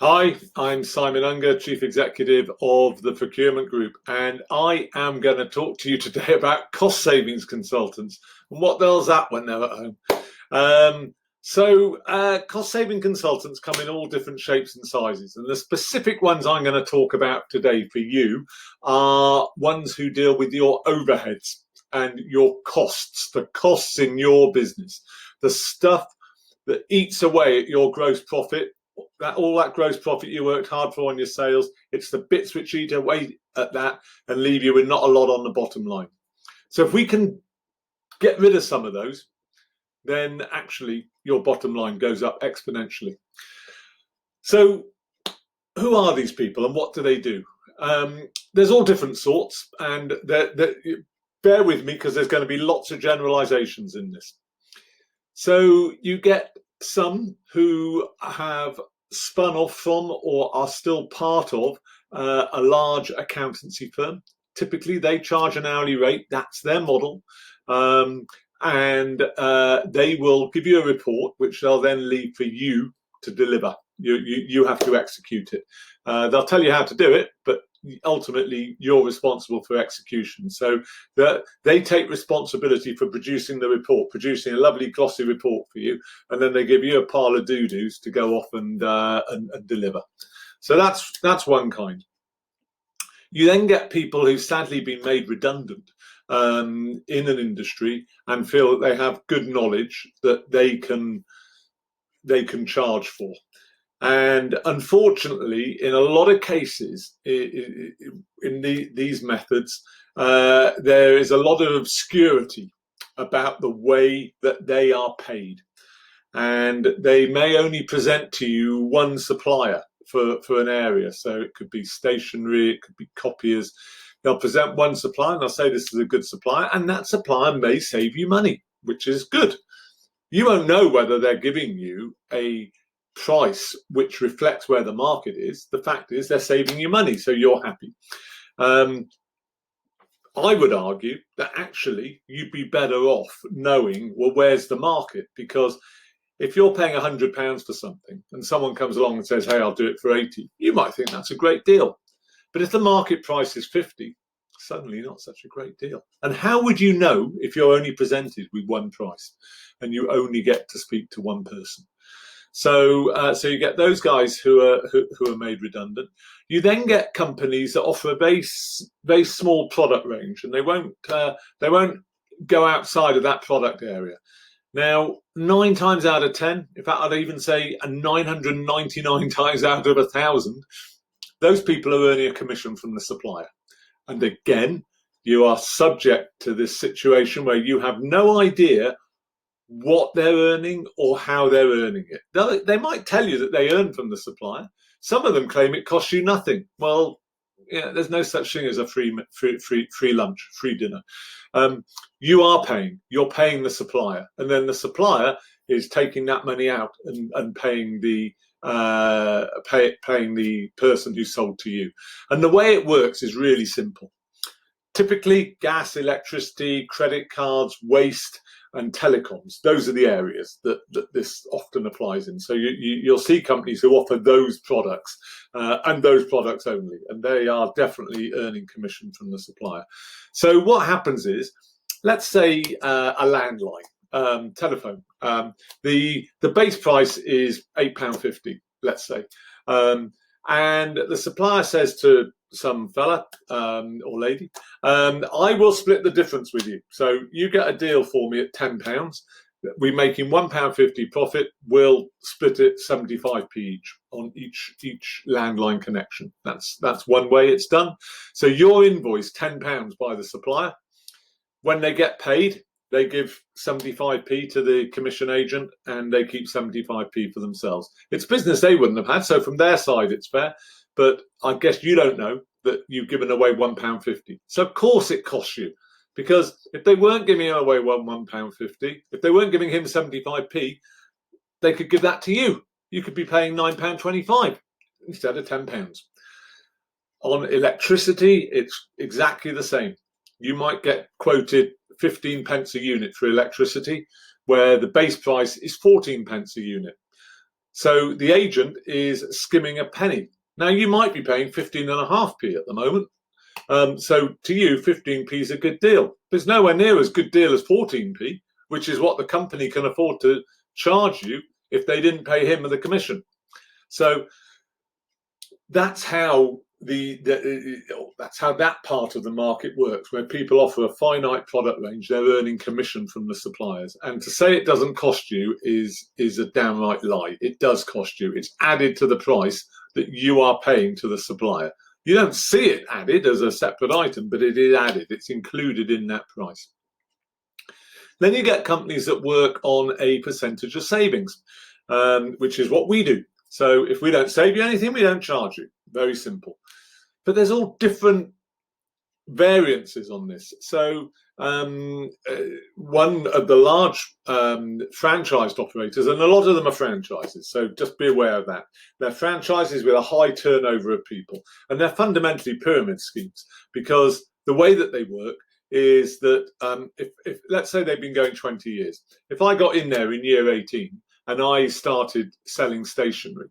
Hi, I'm Simon Unger, Chief Executive of the Procurement Group, and I am going to talk to you today about cost savings consultants and what the hell's that when they're at home. Cost saving consultants come in all different shapes and sizes, and the specific ones I'm going to talk about today for you are ones who deal with your overheads and your costs, the costs in your business, the stuff that eats away at your gross profit. All that gross profit you worked hard for on your sales, it's the bits which eat away at that and leave you with not a lot on the bottom line. So if we can get rid of some of those, then actually your bottom line goes up exponentially. So who are these people and what do they do? There's all different sorts, and bear with me because there's going to be lots of generalizations in this. So you get some who have spun off from or are still part of a large accountancy firm. Typically, they charge an hourly rate. That's their model. And they will give you a report, which they'll then leave for you to deliver. You have to execute it. They'll tell you how to do it, but ultimately you're responsible for execution. So they take responsibility for producing the report, producing a lovely glossy report for you, and then they give you a pile of doo-doos to go off and deliver. So that's one kind. You then get people who've sadly been made redundant in an industry and feel that they have good knowledge that they can charge for. And unfortunately, in a lot of cases, in these methods, there is a lot of obscurity about the way that they are paid. And they may only present to you one supplier for an area. So it could be stationery, it could be copiers. They'll present one supplier and they'll say this is a good supplier, and that supplier may save you money, which is good. You won't know whether they're giving you a price which reflects where the market is. The fact is they're saving you money, so you're happy. I would argue that actually you'd be better off knowing, well, where's the market? Because if you're paying £100 for something and someone comes along and says, hey, I'll do it for 80, you might think that's a great deal. But if the market price is 50, suddenly not such a great deal. And how would you know if you're only presented with one price and you only get to speak to one person? So you get those guys who are made redundant. You then get companies that offer a very small product range, and they won't go outside of that product area. Now, 9 times out of 10, in fact, I'd even say 999 times out of 1,000, those people are earning a commission from the supplier. And again, you are subject to this situation where you have no idea what they're earning or how they're earning it. They might tell you that they earn from the supplier. Some of them claim it costs you nothing. Well, yeah, there's no such thing as a free lunch, free dinner. You're paying the supplier, and then the supplier is taking that money out and paying the paying the person who sold to you. And the way it works is really simple. Typically, gas, electricity, credit cards, waste, and telecoms. Those are the areas that this often applies in. So you'll see companies who offer those products and those products only, and they are definitely earning commission from the supplier. So what happens is, let's say a landline, telephone. The base price is £8.50, let's say, and the supplier says to some fella or lady, I will split the difference with you. So you get a deal for me at £10. We're making £1.50 profit. We'll split it 75p each on each landline connection. That's one way it's done. So you're invoiced £10 by the supplier. When they get paid, they give 75p to the commission agent, and they keep 75p for themselves. It's business they wouldn't have had, so from their side it's fair. But I guess you don't know that you've given away £1.50. So of course it costs you, because if they weren't giving away £1.50, if they weren't giving him 75p, they could give that to you. You could be paying £9.25 instead of £10. On electricity, it's exactly the same. You might get quoted 15 pence a unit for electricity, where the base price is 14 pence a unit. So the agent is skimming a penny. Now you might be paying 15.5p at the moment. So to you, 15p is a good deal. But it's nowhere near as good deal as 14p, which is what the company can afford to charge you if they didn't pay him the commission. So that's how that's how that part of the market works, where people offer a finite product range, they're earning commission from the suppliers. And to say it doesn't cost you is a downright lie. It does cost you. It's added to the price that you are paying to the supplier. You don't see it added as a separate item, but it is added. It's included in that price. Then you get companies that work on a percentage of savings, which is what we do. So if we don't save you anything, we don't charge you. Very simple. But there's all different variances on this. So one of the large franchised operators, and a lot of them are franchises, so just be aware of that. They're franchises with a high turnover of people, and they're fundamentally pyramid schemes, because the way that they work is that if let's say they've been going 20 years, if I got in there in year 18 and I started selling stationery,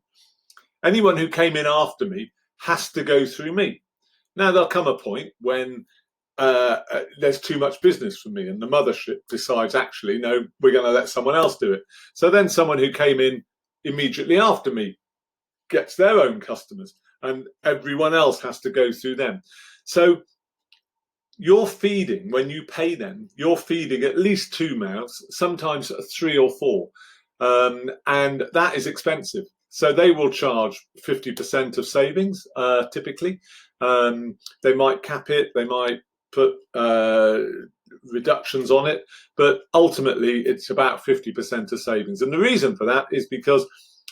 anyone who came in after me has to go through me. Now there'll come a point when there's too much business for me and the mothership decides, actually, no, we're going to let someone else do it. So then someone who came in immediately after me gets their own customers and everyone else has to go through them. So you're feeding, when you pay them, you're feeding at least 2 mouths, sometimes 3 or 4. And that is expensive. So they will charge 50% of savings, typically. They might cap it, they might put reductions on it, but ultimately it's about 50% of savings. And the reason for that is because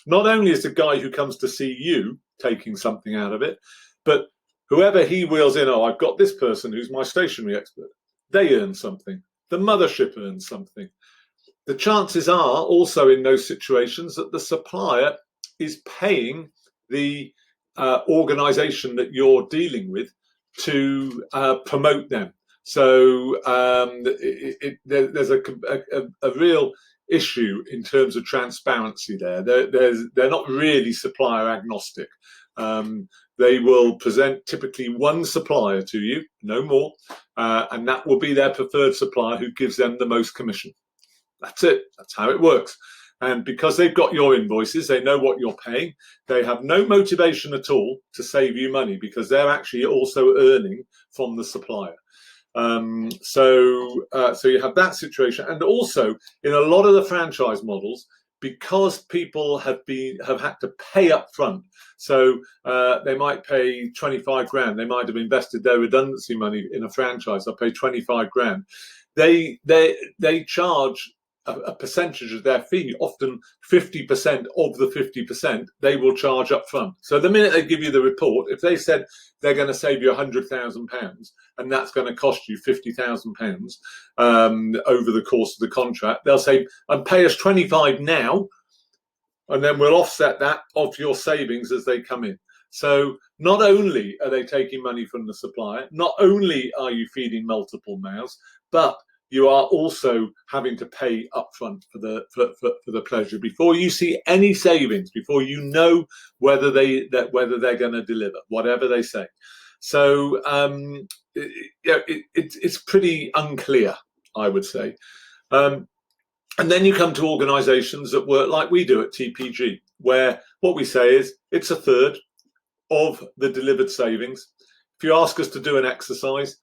not only is the guy who comes to see you taking something out of it, but whoever he wheels in, oh, I've got this person who's my stationery expert, they earn something. The mothership earns something. The chances are also in those situations that the supplier is paying the organization that you're dealing with to promote them. So there's a real issue in terms of transparency there. They're not really supplier agnostic. They will present typically one supplier to you, no more, and that will be their preferred supplier who gives them the most commission. That's it. That's how it works. And because they've got your invoices, they know what you're paying. They have no motivation at all to save you money because they're actually also earning from the supplier. So you have that situation. And also in a lot of the franchise models, because people have had to pay up front, so they might pay 25 grand. They might have invested their redundancy money in a franchise. They'll pay 25 grand. They charge a percentage of their fee, often 50% of the 50%, they will charge up front. So the minute they give you the report, if they said they're going to save you £100,000 and that's going to cost you £50,000 over the course of the contract, they'll say, and pay us 25 now, and then we'll offset that of your savings as they come in. So not only are they taking money from the supplier, not only are you feeding multiple mouths, but you are also having to pay upfront for the pleasure before you see any savings, before you know whether they're going to deliver whatever they say. So it's pretty unclear, I would say. And then you come to organisations that work like we do at TPG, where what we say is it's a third of the delivered savings. If you ask us to do an exercise,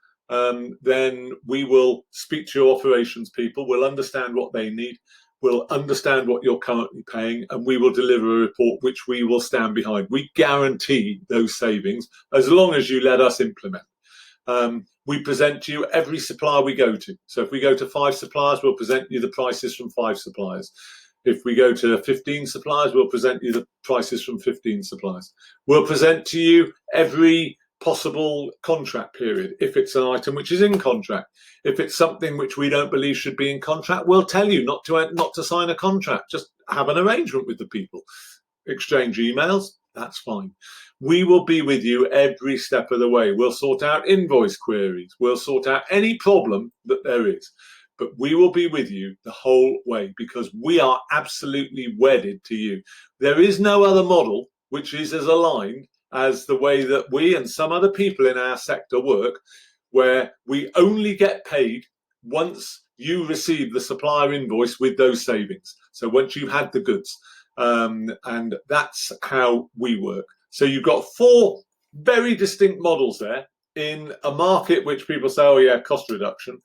then we will speak to your operations people, we'll understand what they need, we'll understand what you're currently paying, and we will deliver a report which we will stand behind. We guarantee those savings as long as you let us implement. We present to you every supplier we go to. So if we go to 5 suppliers, we'll present you the prices from 5 suppliers. If we go to 15 suppliers, we'll present you the prices from 15 suppliers. We'll present to you every possible contract period. If it's an item which is in contract, if it's something which we don't believe should be in contract, we'll tell you not to sign a contract. Just have an arrangement with the people. Exchange emails, that's fine. We will be with you every step of the way. We'll sort out invoice queries. We'll sort out any problem that there is. but we will be with you the whole way because we are absolutely wedded to you. There is no other model which is as aligned as the way that we and some other people in our sector work, where we only get paid once you receive the supplier invoice with those savings. So once you've had the goods, and that's how we work. So you've got 4 very distinct models there in a market which people say, oh yeah, cost reduction.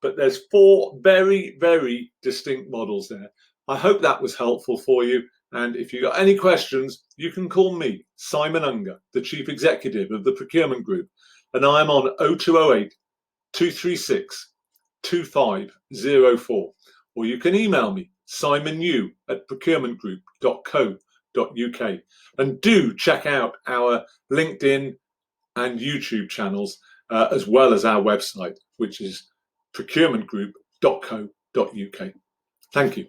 But there's 4 very, very distinct models there. I hope that was helpful for you. And if you've got any questions, you can call me, Simon Unger, the Chief Executive of the Procurement Group. And I'm on 0208 236 2504. Or you can email me, simonyu@procurementgroup.co.uk. And do check out our LinkedIn and YouTube channels, as well as our website, which is procurementgroup.co.uk. Thank you.